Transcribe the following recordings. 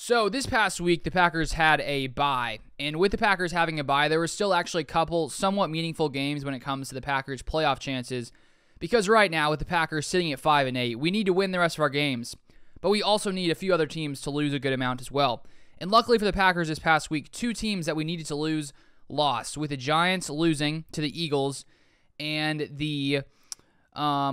So this past week, the Packers had a bye. And with the Packers having a bye, there were still actually a couple somewhat meaningful games when it comes to the Packers' playoff chances. Because right now, with the Packers sitting at 5-8, we need to win the rest of our games. But we also need a few other teams to lose a good amount as well. And luckily for the Packers this past week, two teams that we needed to lose lost. With the Giants losing to the Eagles and the...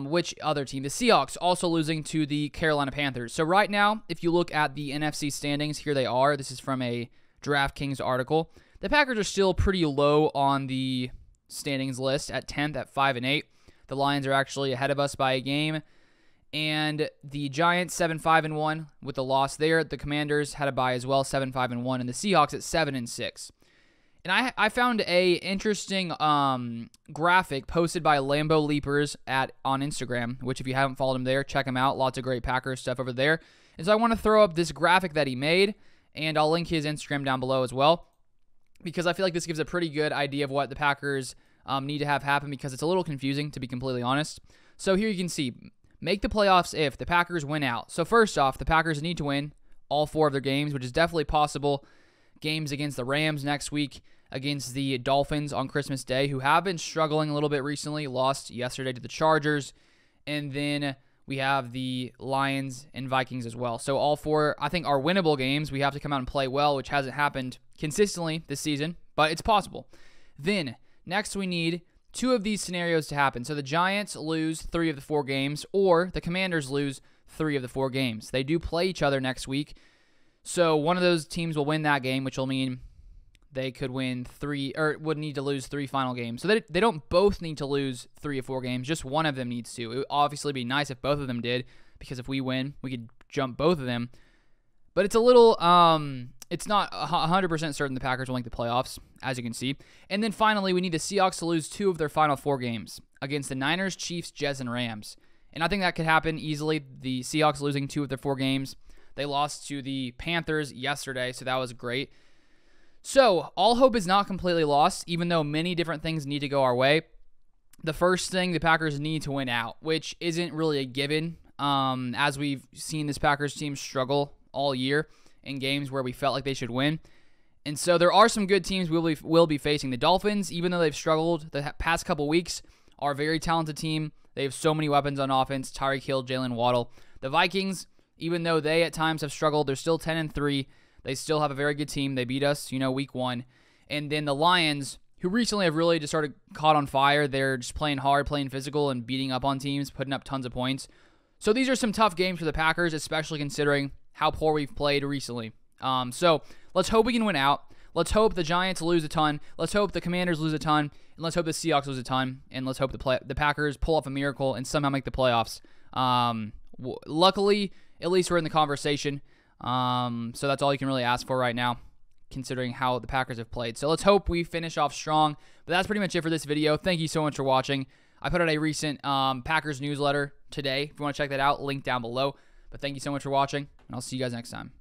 which other team? The Seahawks also losing to the Carolina Panthers. So right now, if you look at the NFC standings, here they are. This is from a DraftKings article. The Packers are still pretty low on the standings list at 10th at 5-8. The Lions are actually ahead of us by a game. And the Giants 7-5-1 with the loss there. The Commanders had a bye as well, 7-5-1, and the Seahawks at 7-6. And I found a interesting graphic posted by Lambo Leapers on Instagram, which if you haven't followed him there, check him out. Lots of great Packers stuff over there. And so I want to throw up this graphic that he made, and I'll link his Instagram down below as well, because I feel like this gives a pretty good idea of what the Packers need to have happen, because it's a little confusing, to be completely honest. So here you can see, make the playoffs if the Packers win out. So first off, the Packers need to win all 4 of their games, which is definitely possible. Games against the Rams next week, against the Dolphins on Christmas Day, who have been struggling a little bit recently, lost yesterday to the Chargers, and then we have the Lions and Vikings as well. So all 4, I think, are winnable games. We have to come out and play well, which hasn't happened consistently this season, but it's possible. Then, next we need 2 of these scenarios to happen. So the Giants lose 3 of the 4 games, or the Commanders lose 3 of the 4 games. They do play each other next week, so one of those teams will win that game, which will mean they could win 3, or would need to lose 3 final games. So they don't both need to lose 3 or 4 games. Just one of them needs to. It would obviously be nice if both of them did, because if we win, we could jump both of them. But it's a little, it's not 100% certain the Packers will make the playoffs, as you can see. And then finally, we need the Seahawks to lose 2 of their final 4 games against the Niners, Chiefs, Jets, and Rams. And I think that could happen easily. The Seahawks losing 2 of their 4 games. They lost to the Panthers yesterday, so that was great. So, all hope is not completely lost, even though many different things need to go our way. The first thing, the Packers need to win out, which isn't really a given, as we've seen this Packers team struggle all year in games where we felt like they should win. And so there are some good teams we'll be facing. The Dolphins, even though they've struggled the past couple weeks, are a very talented team. They have so many weapons on offense, Tyreek Hill, Jalen Waddle. The Vikings, even though they at times have struggled, they're still 10-3. They still have a very good team. They beat us, week 1. And then the Lions, who recently have really just started caught on fire. They're just playing hard, playing physical, and beating up on teams, putting up tons of points. So these are some tough games for the Packers, especially considering how poor we've played recently. So let's hope we can win out. Let's hope the Giants lose a ton. Let's hope the Commanders lose a ton. And let's hope the Seahawks lose a ton. And let's hope the Packers pull off a miracle and somehow make the playoffs. Luckily, at least we're in the conversation. So that's all you can really ask for right now, considering how the Packers have played. So let's hope we finish off strong. But that's pretty much it for this video. Thank you so much for watching. I put out a recent Packers newsletter today. If you want to check that out, link down below. But thank you so much for watching, and I'll see you guys next time.